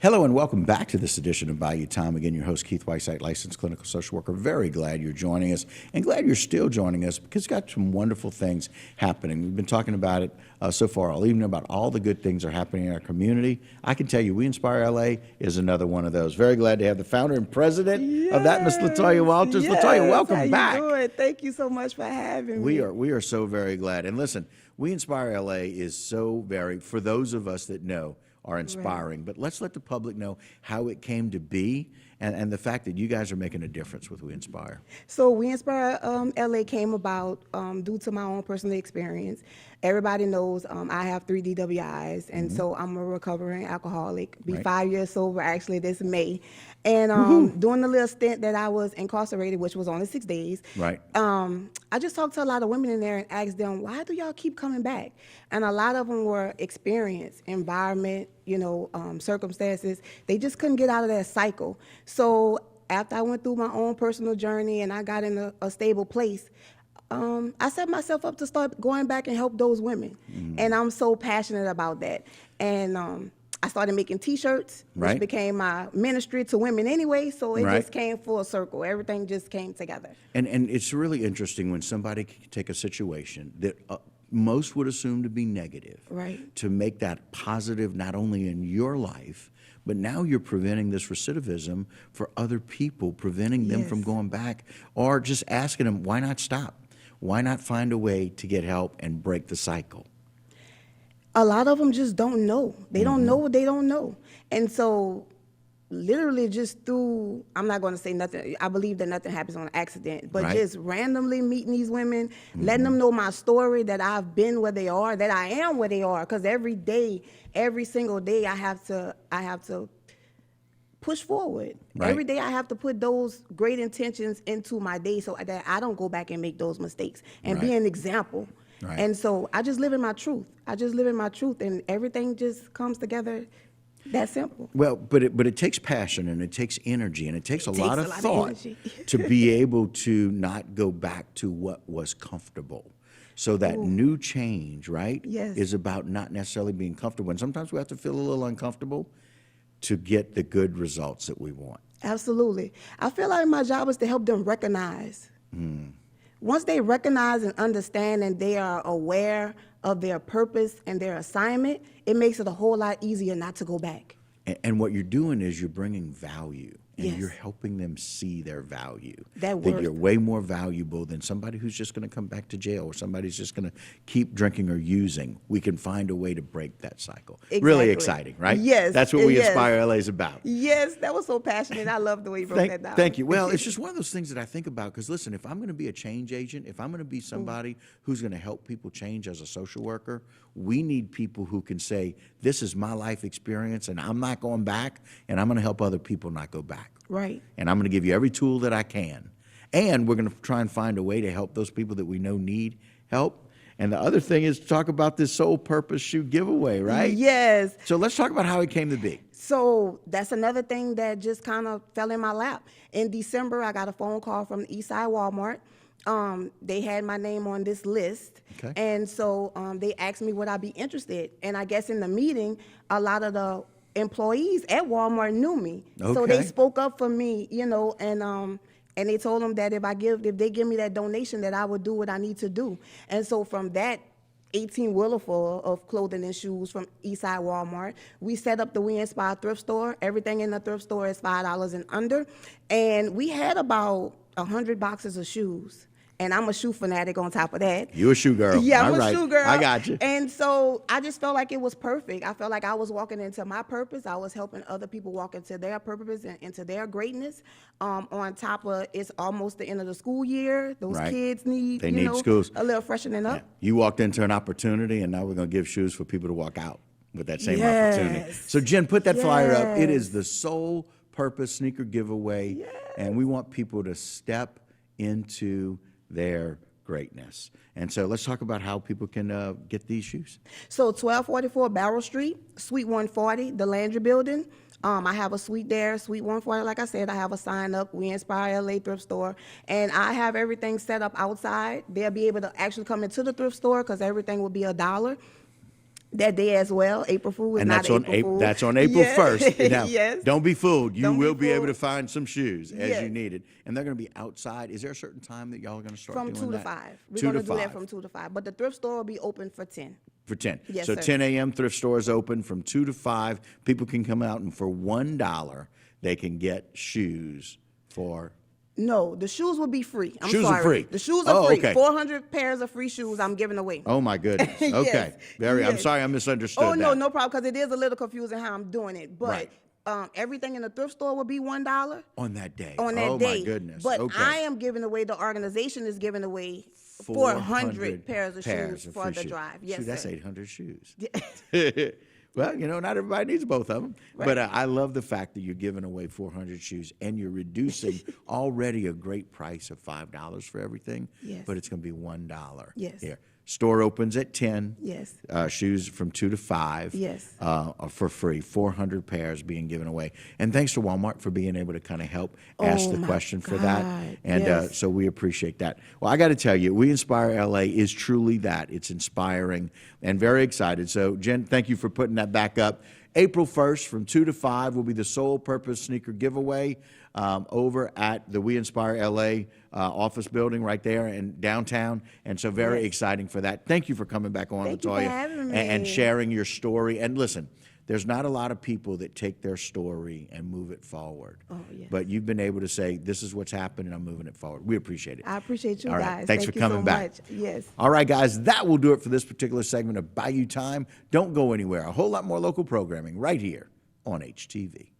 Hello and welcome back to this edition of Bayou Time. Again, your host, Keith Whiteside, licensed clinical social worker. Very glad you're joining us and glad you're still joining us because we've got some wonderful things happening. We've been talking about it so far all evening about all the good things that are happening in our community. I can tell you, We Inspire LA is another one of those. Very glad to have the founder and president of that, Miss Latoya Walters. Yes. Latoya, welcome back. How you doing? Thank you so much for having me. We are so very glad. And listen, We Inspire LA is so very, for those of us that know, are inspiring. Right. But let's let the public know how it came to be and the fact that you guys are making a difference with We Inspire. So We Inspire LA came about due to my own personal experience. Everybody knows I have 3 DWIs, and so I'm a recovering alcoholic. Be 5 years sober actually this May. And during the little stint that I was incarcerated, which was only 6 days, I just talked to a lot of women in there and asked them, why do y'all keep coming back? And a lot of them were experience, environment, circumstances. They just couldn't get out of that cycle. So after I went through my own personal journey and I got in a stable place, I set myself up to start going back and help those women. And I'm so passionate about that. And I started making T-shirts, which became my ministry to women anyway, so it just came full circle. Everything just came together. And it's really interesting when somebody can take a situation that most would assume to be negative, to make that positive not only in your life, but now you're preventing this recidivism for other people, preventing them from going back, or just asking them, why not stop? Why not find a way to get help and break the cycle? A lot of them just don't know. They don't know what they don't know. And so literally just through, I'm not going to say nothing, I believe that nothing happens on accident, but just randomly meeting these women, letting them know my story, that I've been where they are, that I am where they are, because every day, every single day I have to push forward. Every day I have to put those great intentions into my day so that I don't go back and make those mistakes and be an example. And so I just live in my truth. I just live in my truth, and everything just comes together. That simple. Well, but it takes passion and it takes energy and it takes a lot of thought to be able to not go back to what was comfortable. So that new change, is about not necessarily being comfortable. And sometimes we have to feel a little uncomfortable to get the good results that we want. Absolutely. I feel like my job is to help them recognize. Once they recognize and understand and they are aware of their purpose and their assignment, it makes it a whole lot easier not to go back. And what you're doing is you're bringing value. And you're helping them see their value. That you're way more valuable than somebody who's just going to come back to jail or somebody's just going to keep drinking or using. We can find a way to break that cycle. Really exciting, right? Yes. That's what We Inspire LA is about. Yes, that was so passionate. I love the way you broke that down. Thank you. Well, it's just one of those things that I think about because, listen, if I'm going to be a change agent, if I'm going to be somebody who's going to help people change as a social worker, we need people who can say, this is my life experience and I'm not going back and I'm going to help other people not go back. And I'm going to give you every tool that I can. And we're going to try and find a way to help those people that we know need help. And the other thing is to talk about this Soul Purpose Shoe giveaway, right? Yes. So let's talk about how it came to be. So that's another thing that just kind of fell in my lap. In December, I got a phone call from the Eastside Walmart. They had my name on this list. And so they asked me would I be interested. And I guess in the meeting, a lot of the employees at Walmart knew me. So they spoke up for me, and they told them that if they give me that donation that I would do what I need to do. And so from that 18-wheeler full of clothing and shoes from Eastside Walmart, we set up the We Inspire thrift store. Everything in the thrift store is $5 and under. And we had about 100 boxes of shoes. And I'm a shoe fanatic on top of that. You a shoe girl. Yeah, I'm a shoe girl. I got you. And so I just felt like it was perfect. I felt like I was walking into my purpose. I was helping other people walk into their purpose and into their greatness. On top of it's almost the end of the school year. Those kids need, schools. A little freshening up. You walked into an opportunity, and now we're going to give shoes for people to walk out with that same opportunity. So, Jen, put that flyer up. It is the Soul Purpose Sneaker Giveaway, and we want people to step into their greatness. And so let's talk about how people can get these shoes. So 1244 Barrel Street, Suite 140, the Landry Building. I have a suite there, Suite 140. Like I said, I have a sign up, We Inspire LA Thrift Store. And I have everything set up outside. They'll be able to actually come into the thrift store because everything will be $1. that day as well. April Fool is And not that's on April Fool. that's on April Yes. 1st. Now, Yes. don't be fooled. You Don't be will be able to fooled. find some shoes as Yes. you need it. And they're going to be outside. Is there a certain time that y'all are going to start From doing 2 to that? 5. We're 2 going to to do that 5. from 2 to 5. But the thrift store will be open for 10. For 10. Yes, So sir. 10 a.m. thrift store is open from 2 to 5. People can come out, and for $1, they can get shoes for... No, the shoes will be free. I'm Shoes are sorry. free. The shoes are Oh, free. okay. 400 pairs of free shoes I'm giving away. Oh, my goodness. Okay. Yes. I'm Yes. sorry I misunderstood Oh, no, that. no problem, because it is a little confusing how I'm doing it. But Right. everything in the thrift store will be $1 On that day. on that oh, day. my goodness. But okay. I am giving away, the organization is giving away 400 pairs of shoes of for free the shoes. drive. Yes, Shoot, that's sir. 800 shoes. Well, not everybody needs both of them. But I love the fact that you're giving away 400 shoes and you're reducing already a great price of $5 for everything. Yes. But it's going to be $1. Yes. Here. Store opens at 10. Yes. Shoes from 2 to 5. Yes. Are for free. 400 pairs being given away. And thanks to Walmart for being able to kind of help ask Oh, the my question for that. God. And Yes. so we appreciate that. Well, I got to tell you, We Inspire LA is truly that. It's inspiring and very excited. So, Jen, thank you for putting that back up. April 1st from 2 to 5 will be the Sole Purpose Sneaker Giveaway over at the We Inspire LA office building right there in downtown. And so very exciting for that. Thank you for coming back on, Thank you Latoya, for having and me. sharing your story. And listen, there's not a lot of people that take their story and move it forward. Oh, yes. But you've been able to say, this is what's happened, and I'm moving it forward. We appreciate it. I appreciate you All right. guys. Thanks Thank for you coming so back. much. Yes. All right, guys, that will do it for this particular segment of Bayou Time. Don't go anywhere. A whole lot more local programming right here on HTV.